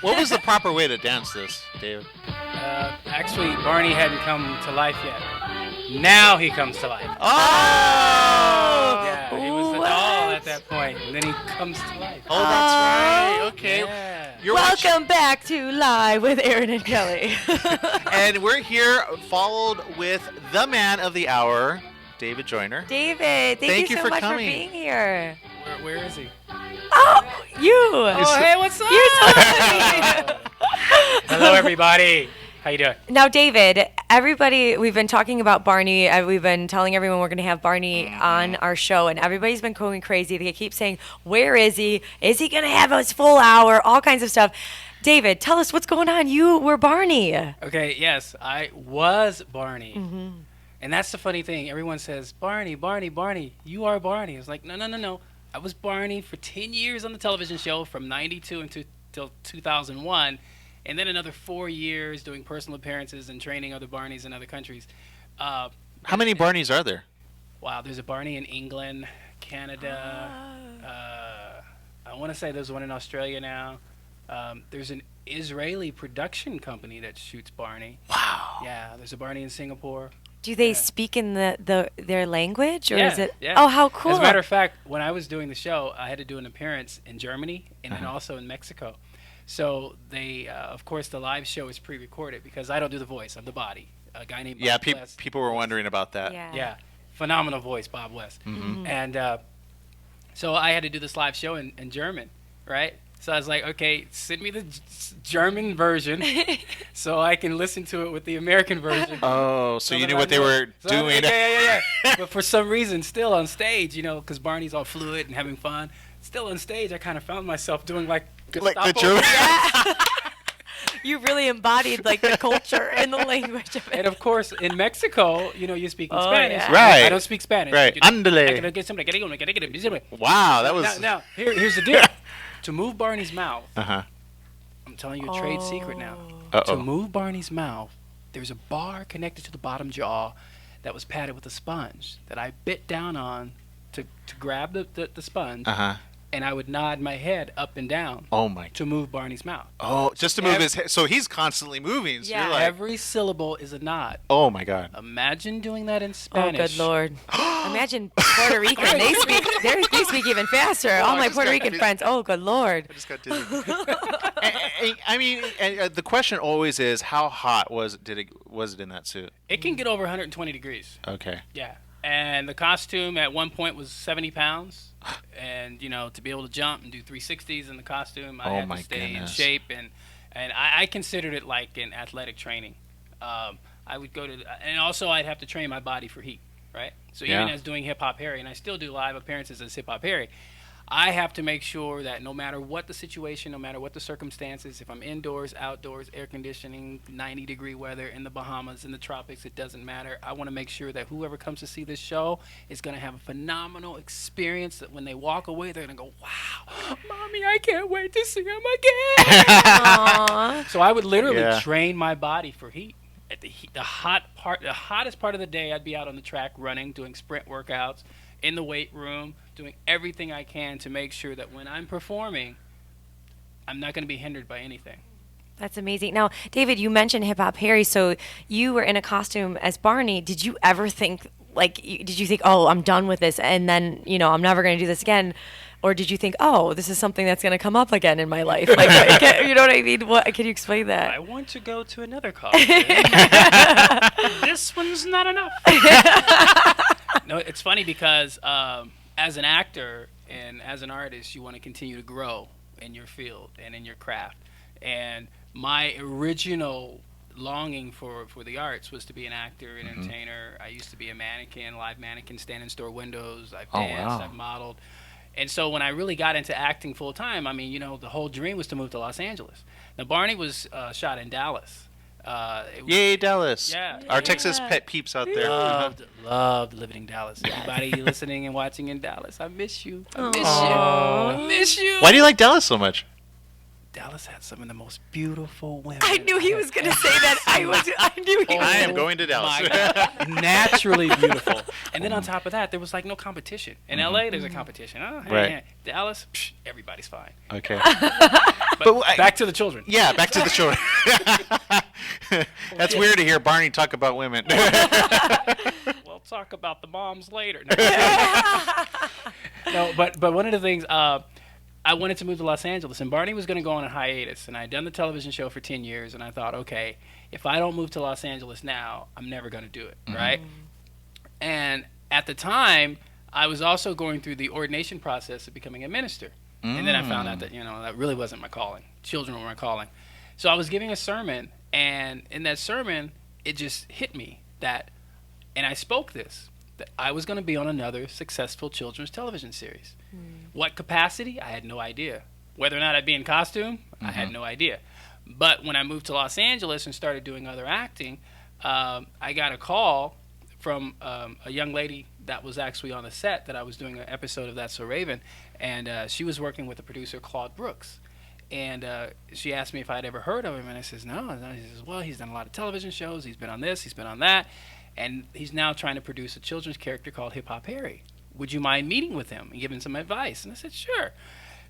What was the proper way to dance this, David? Actually, Barney hadn't come to life yet. Now he comes to life. Oh! Yeah, he was the doll at that point, and then he comes to life. Oh, that's right. Okay. Yeah. You're Welcome back to Live with Aaron and Kelly. And we're here followed with the man of the hour, David Joyner. David, thank you so for much coming. for being here. Where is he? Oh, you. Oh, hey, what's up? Hello, everybody. How you doing? Now, David, everybody, we've been talking about Barney. We've been telling everyone we're going to have Barney on our show, and everybody's been going crazy. They keep saying, where is he? Is he going to have his full hour? All kinds of stuff. David, tell us what's going on. You were Barney. Okay, yes, I was Barney. Mm-hmm. And that's the funny thing. Everyone says, Barney, Barney, Barney. You are Barney. It's like, no. I was Barney for 10 years on the television show from 92 until 2001. And then another 4 years doing personal appearances and training other Barneys in other countries. How many Barneys are there? Wow, there's a Barney in England, Canada. I want to say there's one in Australia now. There's an Israeli production company that shoots Barney. Wow. Yeah, there's a Barney in Singapore. Do they speak in their language, or Yeah, is it? yeah. Oh, how cool! As a matter of fact, when I was doing the show, I had to do an appearance in Germany and then also in Mexico. So they, of course, the live show is pre-recorded because I don't do the voice. I'm the body. A guy named Bob West. People were wondering about that. Yeah, phenomenal voice, Bob West. Mm-hmm. And so I had to do this live show in German, right? So I was like, okay, send me the German version so I can listen to it with the American version. Oh, so you knew what they were doing. Yeah. But for some reason, still on stage, because Barney's all fluid and having fun, still on stage, I kind of found myself doing like Gestapo. Like the German. Yeah. You really embodied like the culture and the language of it. And of course, in Mexico, you speak in Spanish. Yeah. Right. I don't speak Spanish. Right. Andale. Wow, that was. Now, here's the deal. To move Barney's mouth, Uh-huh. I'm telling you a trade secret now. Uh-oh. To move Barney's mouth, there's a bar connected to the bottom jaw that was padded with a sponge that I bit down on to grab the sponge, Uh-huh. and I would nod my head up and down Oh my. to move Barney's mouth. Oh, just to move his head. So he's constantly moving. So Yeah. you're like, Every syllable is a nod. oh my God. Imagine doing that in Oh, Spanish. good Lord. Imagine Puerto Rican. They speak even faster. All I my just Puerto got Rican dizzy. friends. Oh, good Lord. I just got dizzy. I mean, the question always is, how hot was it in that suit? It can get over 120 degrees. Okay. Yeah. And the costume at one point was 70 pounds. And, to be able to jump and do 360s in the costume, I had to stay in shape. And I considered it like an athletic training. I would go to, and also I'd have to train my body for heat, right? So even as doing Hip Hop Harry, and I still do live appearances as Hip Hop Harry, I have to make sure that no matter what the situation, no matter what the circumstances, if I'm indoors, outdoors, air conditioning, 90-degree weather in the Bahamas, in the tropics, it doesn't matter. I want to make sure that whoever comes to see this show is going to have a phenomenal experience, that when they walk away, they're going to go, wow, Mommy, I can't wait to see him again. Aww. So I would literally train my body for heat. At the hottest part of the day, I'd be out on the track running, doing sprint workouts, in the weight room, doing everything I can to make sure that when I'm performing, I'm not going to be hindered by anything. That's amazing. Now, David, you mentioned Hip Hop Harry, so you were in a costume as Barney. Did you ever think, did you think, oh, I'm done with this, and then, I'm never going to do this again? Or did you think, oh, this is something that's going to come up again in my life? You know what I mean? Can you explain that? I want to go to another costume. This one's not enough. No, it's funny because as an actor and as an artist, you want to continue to grow in your field and in your craft. And my original longing for the arts was to be an actor, an entertainer. I used to be a mannequin, live mannequin, stand in store windows. I've danced, I've modeled. And so when I really got into acting full time, the whole dream was to move to Los Angeles. Now, Barney was shot in Dallas. Yay, Dallas. Yeah. Our Texas pet peeps out there. Loved living in Dallas. Anybody listening and watching in Dallas, I miss you. I miss you. Aww. I miss you. Why do you like Dallas so much? Dallas had some of the most beautiful women. I knew he was going to say that. I knew he was. I am going to Dallas. My God. Naturally beautiful. And then on top of that, there was like no competition. In LA, there's a competition. Oh, hey, Right. Dallas, everybody's fine. Okay. But back to the children. Yeah, back to the children. That's weird to hear Barney talk about women. We'll talk about the moms later. No, but one of the things, I wanted to move to Los Angeles, and Barney was going to go on a hiatus, and I'd done the television show for 10 years, and I thought, okay, if I don't move to Los Angeles now, I'm never going to do it, right? And at the time, I was also going through the ordination process of becoming a minister. And then I found out that, that really wasn't my calling. Children were my calling. So I was giving a sermon, and in that sermon, it just hit me that, and I spoke this, that I was going to be on another successful children's television series. What capacity? I had no idea. Whether or not I'd be in costume, I had no idea. But when I moved to Los Angeles and started doing other acting, I got a call from a young lady that was actually on the set that I was doing an episode of That's So Raven, and she was working with the producer Claude Brooks. And she asked me if I'd ever heard of him, and I says, no. And she says, well, he's done a lot of television shows. He's been on this, he's been on that. And he's now trying to produce a children's character called Hip Hop Harry. Would you mind meeting with him and giving some advice? And I said, sure.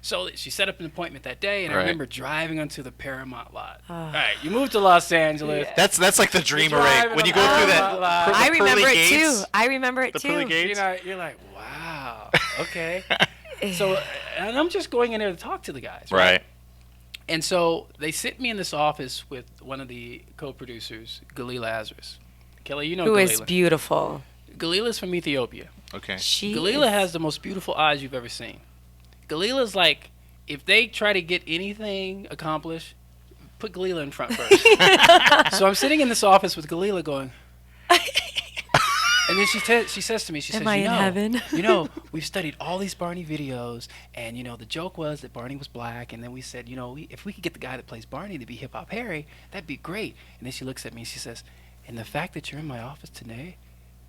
So she set up an appointment that day, and I remember driving onto the Paramount lot. All right, you moved to Los Angeles. Yeah. That's like the dream array. When you go through that, I remember it gates, too. I remember it the too. pearly gates. You're like, wow, okay. So, and I'm just going in there to talk to the guys. Right. And so they sit me in this office with one of the co-producers, Galila Lazarus. Kelly, you know Who Galila. is beautiful. Galila's from Ethiopia. Okay. Galila has the most beautiful eyes you've ever seen. Galila's like, if they try to get anything accomplished, put Galila in front first. So I'm sitting in this office with Galila going, and then she says to me, she Am says, I in heaven? We've studied all these Barney videos, and the joke was that Barney was black, and then we said, if we could get the guy that plays Barney to be Hip Hop Harry, that'd be great. And then she looks at me and she says, and the fact that you're in my office today,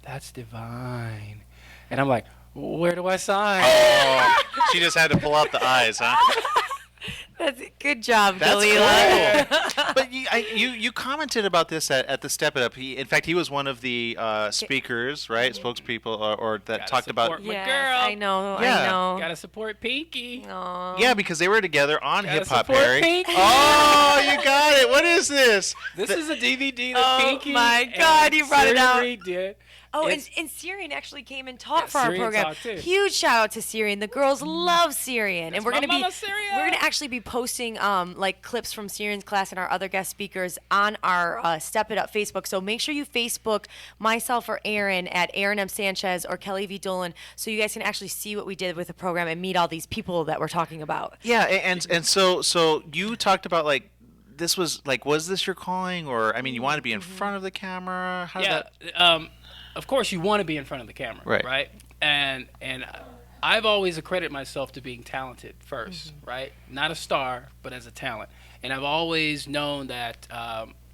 that's divine. And I'm like, where do I sign? Oh, she just had to pull out the eyes, huh? That's good job, That's Galila. cool. But you commented about this at the Step It Up. In fact, he was one of the speakers, right? Spokespeople, or that Gotta talked about. support my Yes, girl. I know. Yeah. I know. Gotta support Pinky. Aw. Yeah, because they were together on Gotta Hip Hop support Harry. Pinky. Oh, you got it. What is this? This is a DVD that Oh Pinky my and God, you brought it out. Siri did. Oh, It's- and Syrian actually came and taught Yeah, for our Syrian program. taught too. Huge shout out to Syrian. The girls love Syrian, and That's we're my gonna be mama, Syrian. we're gonna actually be posting like clips from Syrian's class and our other guest speakers on our Step It Up Facebook. So make sure you Facebook myself or Aaron at Aaron M Sanchez or Kelly V Dolan, so you guys can actually see what we did with the program and meet all these people that we're talking about. Yeah, and so you talked about like this was like, was this your calling, or I mean, you wanted to be in front of the camera? How did that? Of course, you want to be in front of the camera, right? And I've always accredited myself to being talented first, right? Not a star, but as a talent. And I've always known that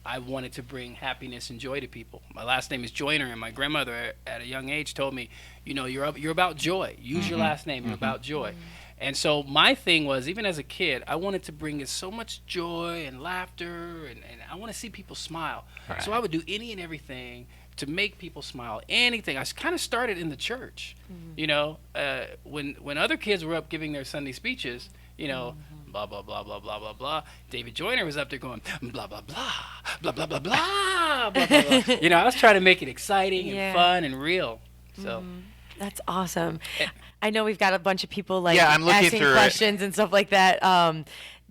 I wanted to bring happiness and joy to people. My last name is Joyner, and my grandmother at a young age told me, you're about joy. Use your last name. You're about joy. And so my thing was, even as a kid, I wanted to bring so much joy and laughter, and I want to see people smile. Right. So I would do any and everything to make people smile. Anything. I kind of started in the church. When other kids were up giving their Sunday speeches, blah, blah, blah, blah, blah, blah, blah. David Joyner was up there going, blah, blah, blah, blah, blah, blah, blah, blah, blah, blah. I was trying to make it exciting and fun and real. So That's awesome. I know we've got a bunch of people I'm looking asking through questions and stuff like that.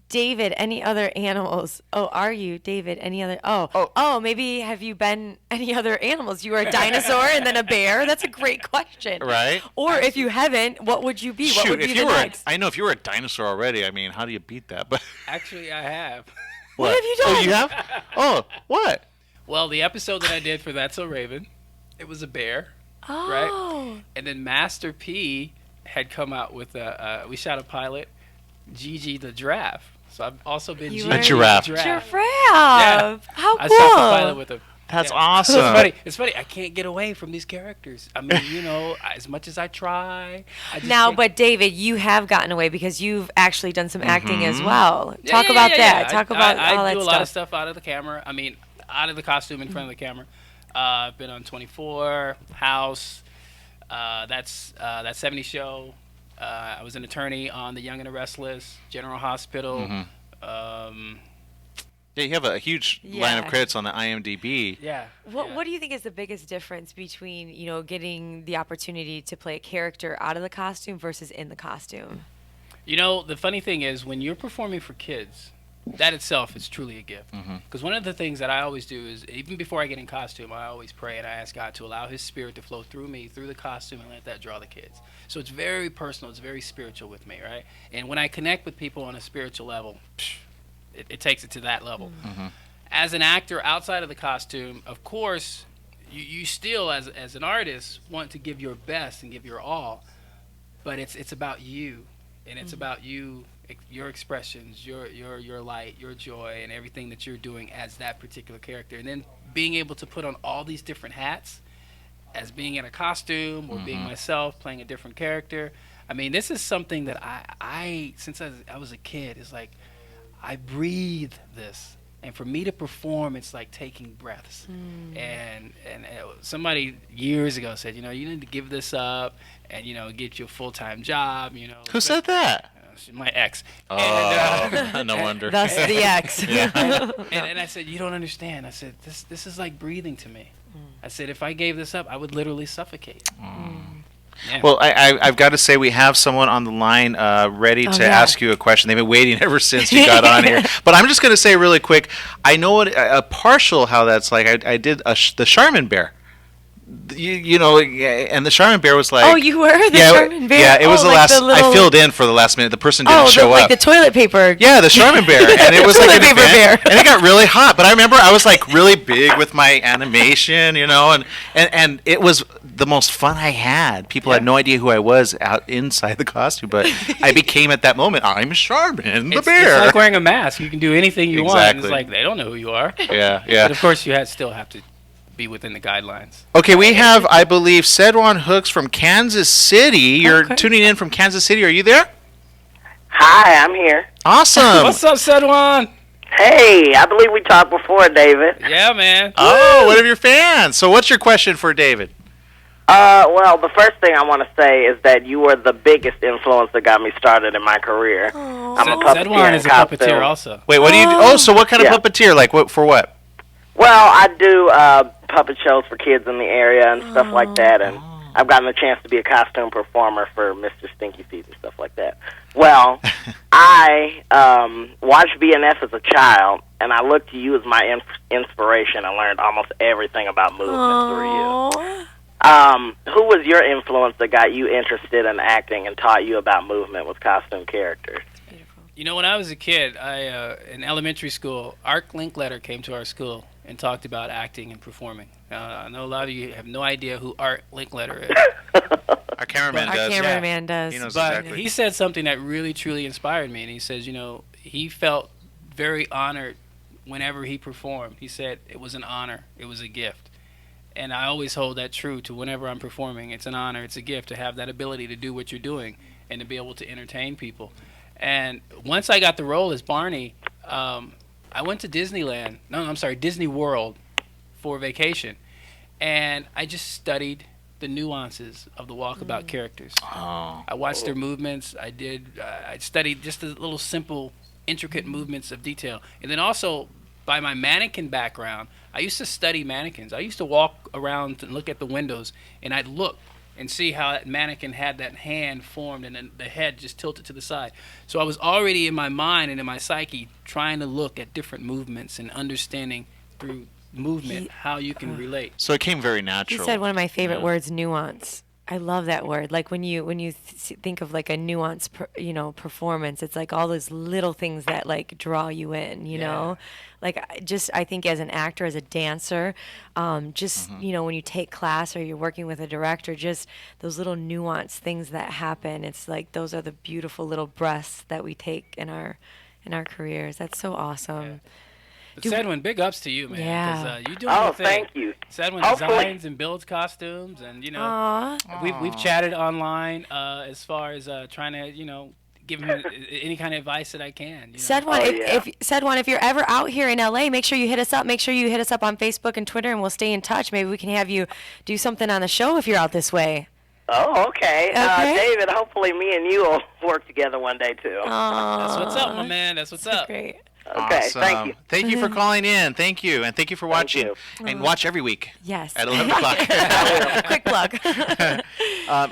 David, any other animals? Oh, are you, David? Any other? Oh, maybe have you been any other animals? You were a dinosaur and then a bear. That's a great question. Right. Or if you haven't, what would you be? What would be the next? I know if you were a dinosaur already, I mean, how do you beat that? But actually, I have. What have you done? Oh, you have? Oh, what? Well, the episode that I did for That's So Raven, it was a bear. Oh. Right? And then Master P had come out with we shot a pilot, Gigi the giraffe. So I've also been Gigi giraffe. the giraffe. Giraffe. How cool. I shot the pilot with a That's awesome. It's funny. I can't get away from these characters. I mean, as much as I try. But David, you have gotten away because you've actually done some acting as well. Talk about that. Talk about all that stuff. I do a lot of stuff out of the camera. I mean, out of the costume in front of the camera. I've been on 24, House, that 70 show. I was an attorney on The Young and the Restless, General Hospital. Yeah, you have a huge line of credits on the IMDb. Yeah. What do you think is the biggest difference between, getting the opportunity to play a character out of the costume versus in the costume? The funny thing is when you're performing for kids, that itself is truly a gift. Because one of the things that I always do is, even before I get in costume, I always pray and I ask God to allow His Spirit to flow through me, through the costume, and let that draw the kids. So it's very personal. It's very spiritual with me, right? And when I connect with people on a spiritual level, it takes it to that level. As an actor outside of the costume, of course, you still, as an artist, want to give your best and give your all, but it's about you, and it's about you, your expressions, your light, your joy, and everything that you're doing as that particular character, and then being able to put on all these different hats, as being in a costume or being myself, playing a different character. I mean, this is something that I since I was a kid, is like, I breathe this, and for me to perform, it's like taking breaths. And somebody years ago said, you need to give this up and get you a full-time job. Who said that? My ex. And, no wonder. Thus the ex. And I said, you don't understand. I said, this is like breathing to me. I said, if I gave this up, I would literally suffocate. Yeah. Well, I've got to say we have someone on the line ready to ask you a question. They've been waiting ever since you got on here. But I'm just going to say really quick, I know a partial how that's like. I did the Charmin Bear. And the Charmin Bear was like... Oh, you were the Charmin Bear? Yeah, it was the last... I filled in for the last minute. The person didn't show up. Like the toilet paper. Yeah, the Charmin Bear. And it was like an event, bear. And it got really hot. But I remember I was like really big with my animation, and it was the most fun I had. People had no idea who I was out inside the costume, but I became at that moment, I'm Charmin the Bear. It's like wearing a mask. You can do anything you want. And it's like, they don't know who you are. Yeah. But of course, you still have to be within the guidelines. Okay, we have, I believe, Cedwan Hooks from Kansas City. You're tuning in from Kansas City. Are you there? Hi, I'm here. Awesome. What's up, Cedwan? Hey, I believe we talked before, David. Yeah, man. Oh, one of your fans. So what's your question for David? Well, the first thing I want to say is that you were the biggest influence that got me started in my career. I'm a puppeteer. Cedwan is a puppeteer also. Wait, what do you do? Oh, so what kind of puppeteer? Like, for what? Well, I do puppet shows for kids in the area and stuff like that, and I've gotten a chance to be a costume performer for Mr. Stinky Feet and stuff like that. Well, I watched BNF as a child, and I looked to you as my inspiration. I learned almost everything about movement through you. Who was your influence that got you interested in acting and taught you about movement with costume characters? When I was a kid, in elementary school, Art Linkletter came to our school and talked about acting and performing. I know a lot of you have no idea who Art Linkletter is. Our cameraman does. Our cameraman does. He knows but exactly. He said something that really, truly inspired me. And he says, he felt very honored whenever he performed. He said it was an honor. It was a gift. And I always hold that true to whenever I'm performing. It's an honor. It's a gift to have that ability to do what you're doing and to be able to entertain people. And once I got the role as Barney, I went to Disney World for vacation. And I just studied the nuances of the walkabout characters. I watched their movements. I studied just the little simple, intricate movements of detail. And then also, by my mannequin background, I used to study mannequins. I used to walk around and look at the windows, and I'd look and see how that mannequin had that hand formed and then the head just tilted to the side. So I was already in my mind and in my psyche trying to look at different movements and understanding through movement how you can relate. So it came very natural. You said one of my favorite words, nuance. I love that word. Like when you think of like a nuanced, performance, it's like all those little things that like draw you in, you know? Like I think as an actor, as a dancer, when you take class or you're working with a director, just those little nuanced things that happen. It's like those are the beautiful little breaths that we take in our careers. That's so awesome. Sedwin, big ups to you, man. Yeah. You doing your thing. Thank you. Sedwin Hopefully. designs and builds costumes, and we've chatted online as far as trying to give him any kind of advice that I can. Sedwin, if you're ever out here in LA, make sure you hit us up. Make sure you hit us up on Facebook and Twitter, and we'll stay in touch. Maybe we can have you do something on the show if you're out this way. Oh, okay. David, hopefully me and you will work together one day, too. That's what's up, my man. That's what's up. Great. Okay, awesome. thank you. Thank you for calling in. Thank you. And thank you for watching. And watch every week. Yes. At 11 o'clock. Quick plug.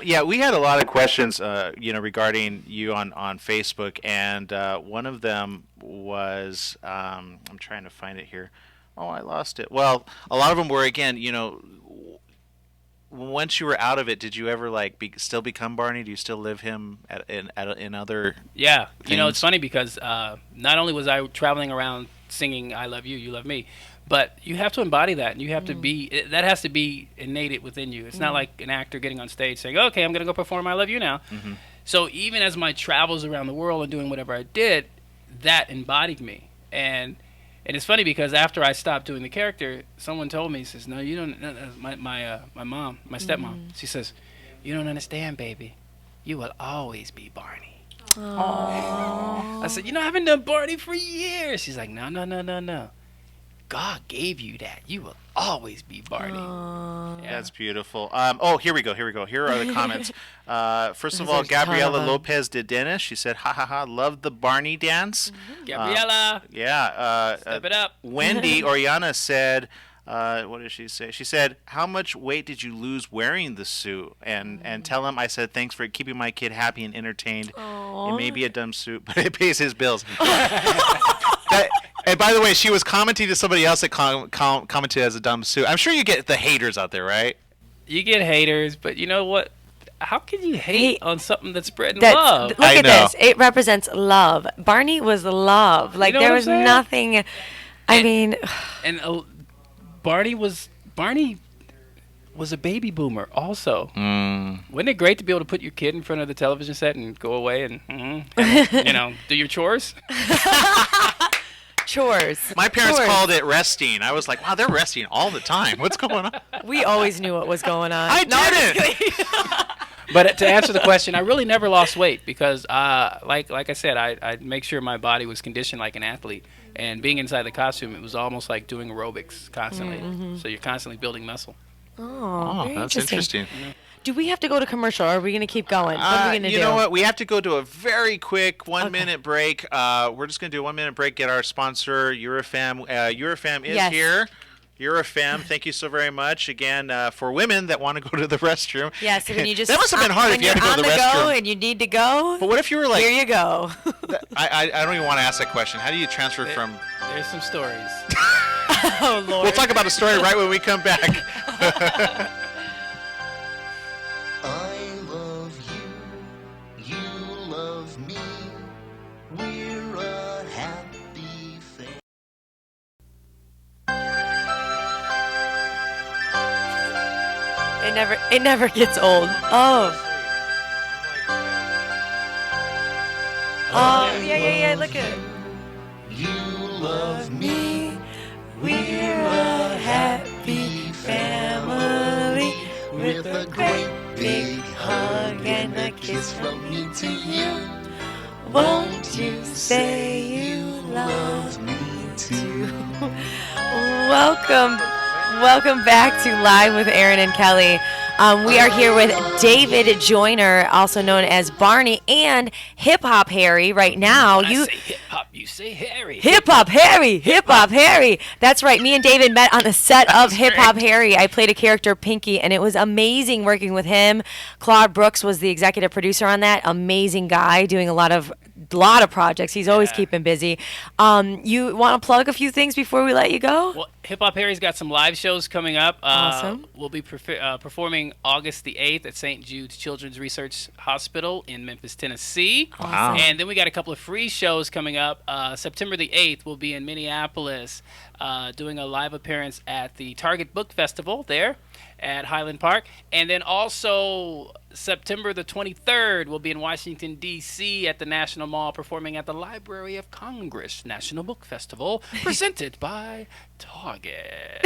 Yeah, we had a lot of questions, regarding you on Facebook. And one of them was, I'm trying to find it here. Oh, I lost it. Well, a lot of them were, again, once you were out of it, did you ever still become Barney? Do you still live him in other? Yeah, things? It's funny because not only was I traveling around singing "I love you, you love me," but you have to embody that, and you have to be that has to be innate within you. It's not like an actor getting on stage saying, "Okay, I'm going to go perform "I love you" now." Mm-hmm. So even as my travels around the world and doing whatever I did, that embodied me. And it's funny because after I stopped doing the character, someone told me, says, "No, you don't." My mom, my stepmom, she says, "You don't understand, baby. You will always be Barney." Aww. I said, "I haven't done Barney for years." She's like, "No. God gave you that. You will always be Barney." Yeah. That's beautiful. Here we go. Here are the comments. First of all, There's a ton Gabriela of 'em. Lopez de Dennis. She said, "Ha ha ha! Love the Barney dance." Gabriela, Yeah. step it up. Wendy Oriana said, "What did she say?" She said, "How much weight did you lose wearing the suit?" And tell him I said, "Thanks for keeping my kid happy and entertained. Aww. It may be a dumb suit, but it pays his bills." And by the way, she was commenting to somebody else that commented as a dumb suit. I'm sure you get the haters out there, right? You get haters, but you know what? How can you hate on something that's spreading love? Look at this. It represents love. Barney was love. Like, there was nothing. And Barney was a baby boomer also. Wasn't it great to be able to put your kid in front of the television set and go away and do your chores? Chores. My parents called it resting. I was like, wow, they're resting all the time. What's going on? We always knew what was going on. I didn't. But to answer the question, I really never lost weight because, like I said, I'd make sure my body was conditioned like an athlete. And being inside the costume, it was almost like doing aerobics constantly. Mm-hmm. So you're constantly building muscle. Oh, very that's interesting. Mm-hmm. Do we have to go to commercial, or are we going to keep going? What are we going to do? You know what? We have to go to a very quick 1 minute break. We're just going to do a 1 minute break, get our sponsor, Eurofam. Eurofam is here. Eurofam, thank you so very much. Again, for women that want to go to the restroom. Yes, when you just that must have been hard if you had to go to the restroom. Go and you need to go. But what if you were like, here you go. I don't even want to ask that question. How do you transfer from? There's some stories. Oh Lord. We'll talk about a story right when we come back. I love you, you love me, we're a happy family. It never gets old. Oh. Oh, yeah, look at it. You love me, we're a happy family with a great big hug and a kiss from me to you. Won't you say you love me too? Welcome back to Live with Aaron and Kelly. We are here with David Joyner, also known as Barney, and Hip Hop Harry. Right now, When I say hip hop, you say Harry. Hip Hop Harry. That's right. Me and David met on the set of Hip Hop Harry. I played a character, Pinky, and it was amazing working with him. Claude Brooks was the executive producer on that. Amazing guy, doing a lot of projects. He's always keeping busy. You want to plug a few things before we let you go? Well, Hip Hop Harry's got some live shows coming up. Awesome. We'll be performing August the 8th at St. Jude's Children's Research Hospital in Memphis, Tennessee. Awesome. And then we got a couple of free shows coming up. September the 8th, we'll be in Minneapolis doing a live appearance at the Target Book Festival there. at Highland Park. And then also September the 23rd, we'll be in Washington, D.C. at the National Mall performing at the Library of Congress National Book Festival presented by Target.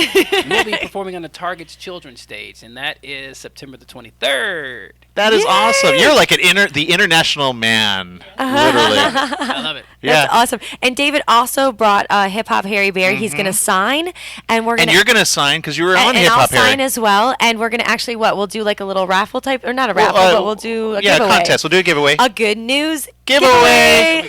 We'll be performing on the Target's Children's Stage, and that is September the 23rd. That is awesome. You're like the international man, literally. I love it. That's awesome. And David also brought Hip Hop Harry Bear. He's going to sign, and we're going to. And you're going to sign because you were on Hip Hop Harry. And I'll sign as well. And we're going to actually we'll do like a little raffle type, or not a raffle, but we'll do a giveaway. Contest. We'll do a giveaway. A good news giveaway.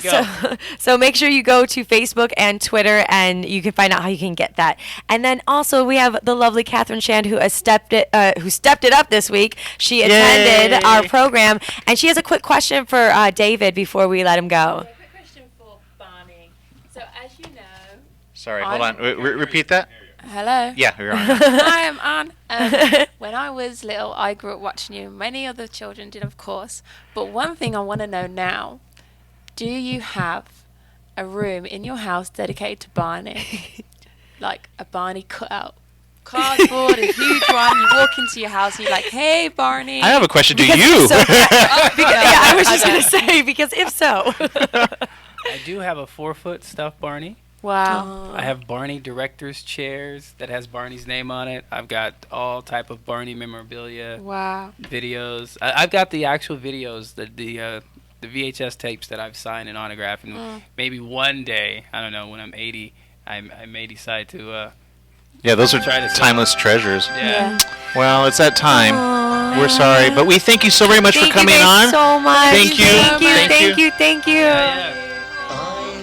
So make sure you go to Facebook and Twitter, and you can find out how you can get that. And then also we have the lovely Catherine Shand who stepped it up this week. She attended our program, and she has a quick question for David before we let him go. A quick question for Barney. So as you know, sorry, hold on. Repeat that. Hello. Yeah, you're on. I am on. When I was little, I grew up watching you. Many other children did, of course. But one thing I want to know now: do you have a room in your house dedicated to Barney, like a Barney cutout? Cardboard, a huge one. You walk into your house, and you're like, "Hey, Barney." I have a question. Do you? I was just gonna say, because if so, I do have a 4-foot stuffed Barney. Wow. I have Barney director's chairs that has Barney's name on it. I've got all type of Barney memorabilia. Wow. Videos. I've got the actual videos, the VHS tapes that I've signed and autographed. And maybe one day, I don't know, when I'm 80, I may decide to. Yeah, those are timeless treasures. Yeah. Well, it's that time. We're sorry, but we thank you so very much for coming on. Thank you so much. Thank you. Yeah.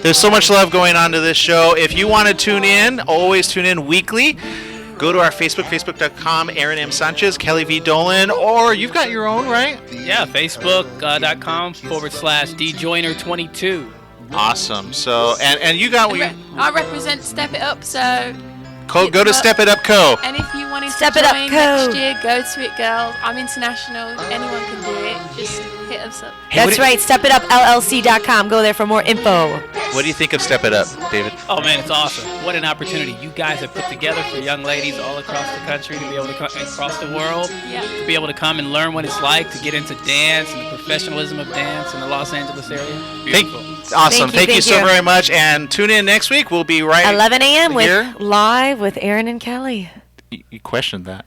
There's so much love going on to this show. If you want to tune in, always tune in weekly. Go to our Facebook, facebook.com, Aaron M. Sanchez, Kelly V. Dolan, or you've got your own, right? Yeah, facebook.com/DJoyner22. Awesome. So, and you got what I represent Step It Up, so go to Step It Up Co. And if you wanted Step to It Up join Co. next year, go to it, girls. I'm international. Anyone can do it. Just hit us up. That's right. StepItUpLLC.com. Go there for more info. What do you think of Step It Up, David? Oh, man, it's awesome. What an opportunity you guys have put together for young ladies all across the country to be able to come across the world, to be able to come and learn what it's like to get into dance and the professionalism of dance in the Los Angeles area. Beautiful. Awesome. Thank you so very much. And tune in next week. We'll be right 11 a.m. here. live with Aaron and Kelly. You questioned that.